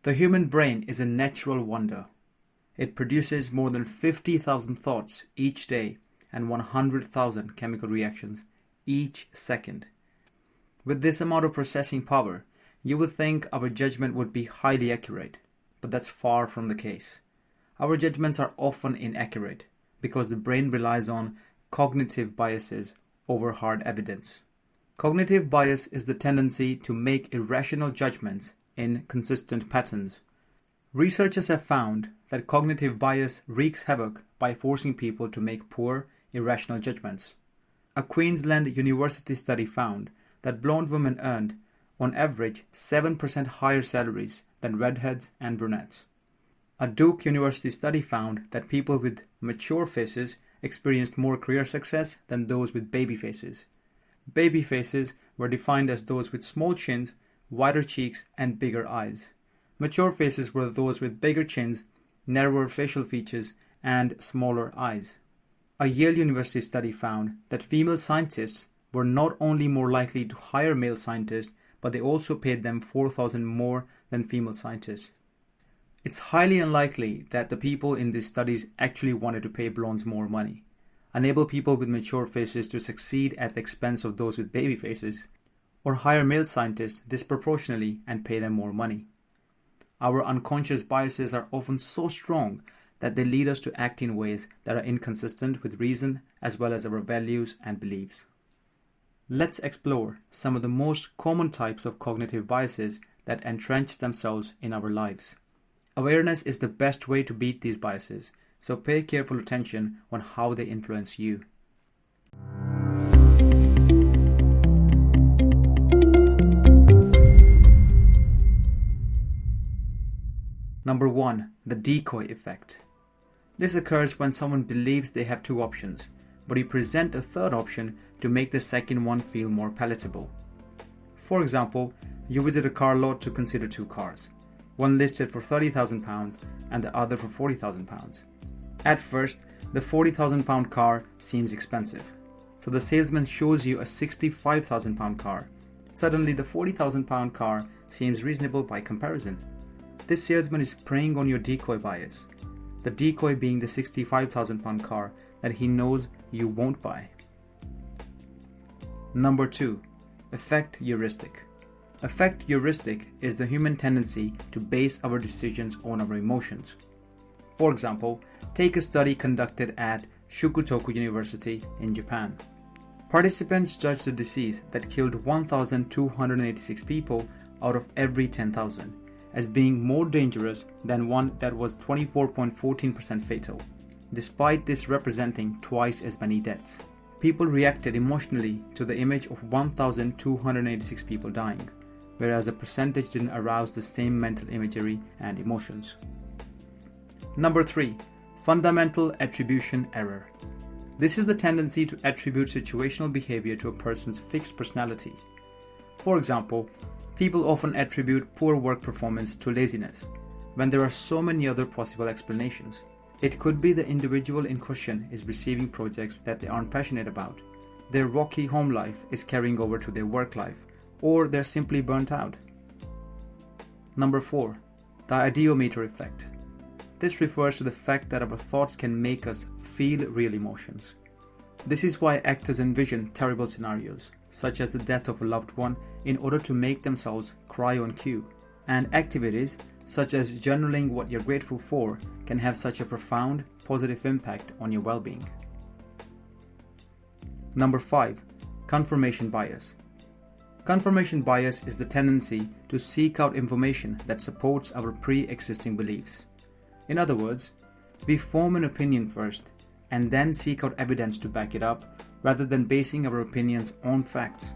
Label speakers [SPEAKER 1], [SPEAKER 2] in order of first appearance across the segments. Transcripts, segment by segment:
[SPEAKER 1] The human brain is a natural wonder. It produces more than 50,000 thoughts each day and 100,000 chemical reactions each second. With this amount of processing power, you would think our judgment would be highly accurate, but that's far from the case. Our judgments are often inaccurate because the brain relies on cognitive biases over hard evidence. Cognitive bias is the tendency to make irrational judgments in consistent patterns. Researchers have found that cognitive bias wreaks havoc by forcing people to make poor, irrational judgments. A Queensland University study found that blonde women earned, on average, 7% higher salaries than redheads and brunettes. A Duke University study found that people with mature faces experienced more career success than those with baby faces. Baby faces were defined as those with small chins, wider cheeks, and bigger eyes. Mature faces were those with bigger chins, narrower facial features, and smaller eyes. A Yale University study found that female scientists were not only more likely to hire male scientists, but they also paid them $4,000 more than female scientists. It's highly unlikely that the people in these studies actually wanted to pay blondes more money, enable people with mature faces to succeed at the expense of those with baby faces, or hire male scientists disproportionately and pay them more money. Our unconscious biases are often so strong that they lead us to act in ways that are inconsistent with reason as well as our values and beliefs. Let's explore some of the most common types of cognitive biases that entrench themselves in our lives. Awareness is the best way to beat these biases, so pay careful attention on how they influence you. Number 1. The decoy effect. This occurs when someone believes they have two options, but you present a third option to make the second one feel more palatable. For example, you visit a car lot to consider two cars, one listed for £30,000 and the other for £40,000. At first, the £40,000 car seems expensive, so the salesman shows you a £65,000 car. Suddenly, the £40,000 car seems reasonable by comparison. This salesman is preying on your decoy bias, the decoy being the £65,000 car that he knows you won't buy. Number 2. Affect heuristic. Affect heuristic is the human tendency to base our decisions on our emotions. For example, take a study conducted at Shukutoku University in Japan. Participants judged a disease that killed 1,286 people out of every 10,000 as being more dangerous than one that was 24.14% fatal, despite this representing twice as many deaths. People reacted emotionally to the image of 1,286 people dying, whereas the percentage didn't arouse the same mental imagery and emotions. Number 3. Fundamental attribution error. This is the tendency to attribute situational behavior to a person's fixed personality. For example, people often attribute poor work performance to laziness, when there are so many other possible explanations. It could be the individual in question is receiving projects that they aren't passionate about, their rocky home life is carrying over to their work life, or they're simply burnt out. Number 4. The IDEOMOTOR effect. This refers to the fact that our thoughts can make us feel real emotions. This is why actors envision terrible scenarios, such as the death of a loved one, in order to make themselves cry on cue, and activities such as journaling what you're grateful for can have such a profound, positive impact on your well-being. Number 5. Confirmation bias. Confirmation bias is the tendency to seek out information that supports our pre-existing beliefs. In other words, we form an opinion first and then seek out evidence to back it up rather than basing our opinions on facts.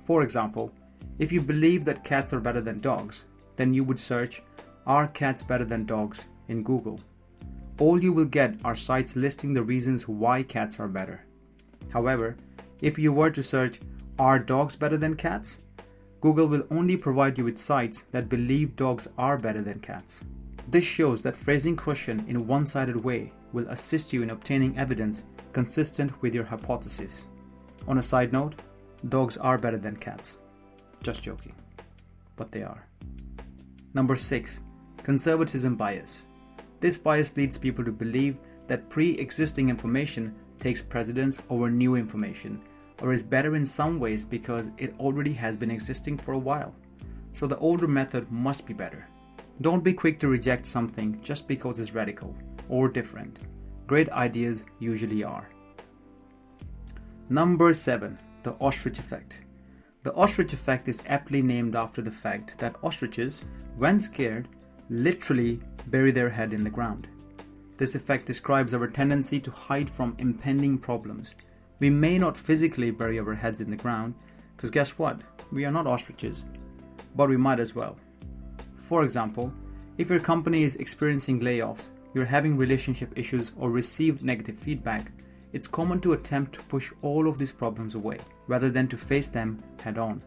[SPEAKER 1] For example, if you believe that cats are better than dogs, then you would search, "Are cats better than dogs?" in Google. All you will get are sites listing the reasons why cats are better. However, if you were to search, "Are dogs better than cats?" Google will only provide you with sites that believe dogs are better than cats. This shows that phrasing question in a one-sided way will assist you in obtaining evidence consistent with your hypothesis. On a side note, dogs are better than cats. Just joking. But they are. Number 6. Conservatism bias. This bias leads people to believe that pre-existing information takes precedence over new information, or is better in some ways because it already has been existing for a while. So the older method must be better. Don't be quick to reject something just because it's radical or different. Great ideas usually are. Number 7. The ostrich effect. The ostrich effect is aptly named after the fact that ostriches, when scared, literally bury their head in the ground. This effect describes our tendency to hide from impending problems. We may not physically bury our heads in the ground, because guess what? We are not ostriches, but we might as well. For example, if your company is experiencing layoffs, you're having relationship issues, or receive negative feedback, it's common to attempt to push all of these problems away, rather than to face them head on.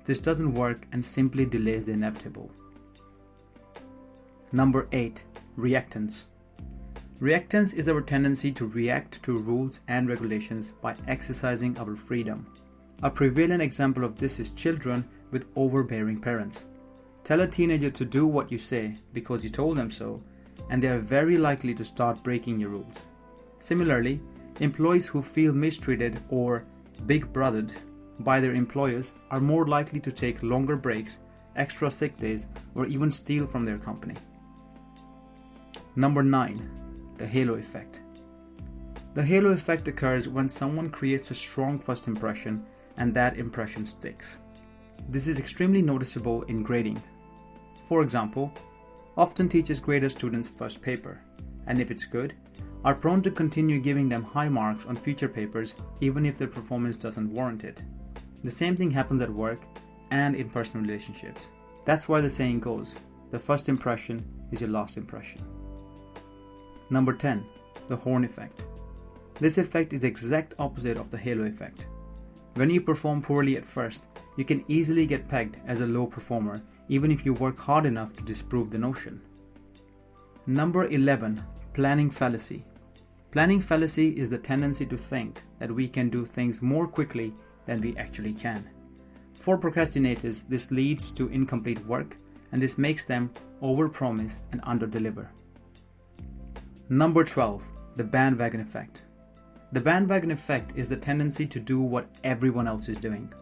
[SPEAKER 1] This doesn't work and simply delays the inevitable. Number 8. Reactance. Reactance is our tendency to react to rules and regulations by exercising our freedom. A prevalent example of this is children with overbearing parents. Tell a teenager to do what you say because you told them so, and they are very likely to start breaking your rules. Similarly, employees who feel mistreated or big brothered by their employers are more likely to take longer breaks, extra sick days, or even steal from their company. Number 9. The halo effect. The halo effect occurs when someone creates a strong first impression and that impression sticks. This is extremely noticeable in grading. For example, often teachers grade a student's first paper, and if it's good, are prone to continue giving them high marks on future papers even if their performance doesn't warrant it. The same thing happens at work and in personal relationships. That's why the saying goes, the first impression is your last impression. Number 10. The horn effect. This effect is the exact opposite of the halo effect. When you perform poorly at first, you can easily get pegged as a low performer even if you work hard enough to disprove the notion. Number 11. Planning fallacy. Planning fallacy is the tendency to think that we can do things more quickly than we actually can. For procrastinators, this leads to incomplete work, and this makes them overpromise and underdeliver. Number 12. The bandwagon effect. The bandwagon effect is the tendency to do what everyone else is doing.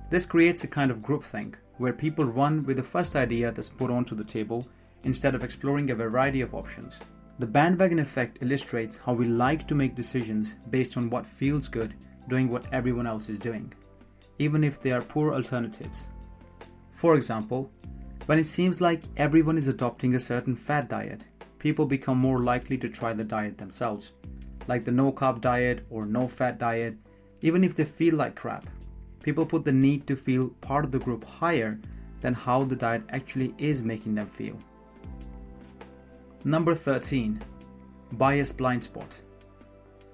[SPEAKER 1] This creates a kind of groupthink where people run with the first idea that's put onto the table instead of exploring a variety of options. The bandwagon effect illustrates how we like to make decisions based on what feels good, doing what everyone else is doing, even if they are poor alternatives. For example, when it seems like everyone is adopting a certain fad diet, people become more likely to try the diet themselves, like the no-carb diet or no-fat diet, even if they feel like crap. People put the need to feel part of the group higher than how the diet actually is making them feel. Number 13. Bias blind spot.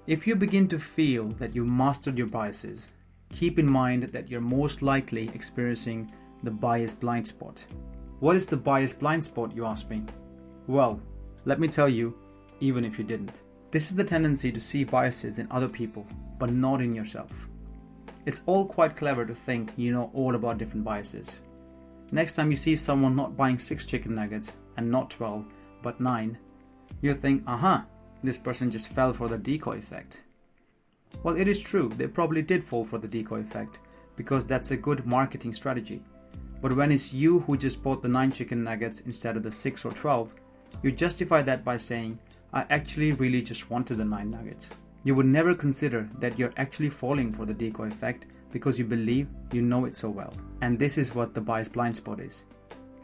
[SPEAKER 1] If you begin to feel that you mastered your biases, keep in mind that you're most likely experiencing the bias blind spot. What is the bias blind spot, you ask me? Well, let me tell you, even if you didn't. This is the tendency to see biases in other people, but not in yourself. It's all quite clever to think you know all about different biases. Next time you see someone not buying 6 chicken nuggets and not 12, but 9, you think, aha, this person just fell for the decoy effect. Well, it is true, they probably did fall for the decoy effect, because that's a good marketing strategy. But when it's you who just bought the 9 chicken nuggets instead of the 6 or 12, you justify that by saying, I actually really just wanted the 9 nuggets. You would never consider that you're actually falling for the decoy effect because you believe you know it so well. And this is what the bias blind spot is.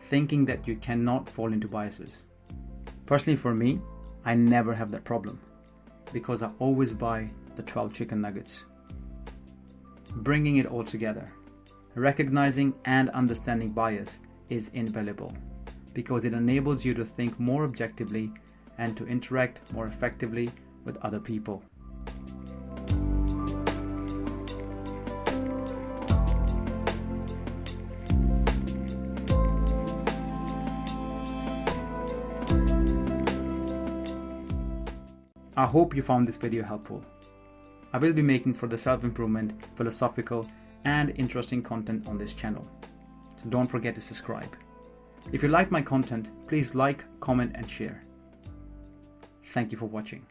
[SPEAKER 1] Thinking that you cannot fall into biases. Personally for me, I never have that problem because I always buy the 12 chicken nuggets. Bringing it all together. Recognizing and understanding bias is invaluable because it enables you to think more objectively and to interact more effectively with other people. I hope you found this video helpful. I will be making further self-improvement, philosophical, and interesting content on this channel, so don't forget to subscribe. If you like my content, please like, comment and share. Thank you for watching.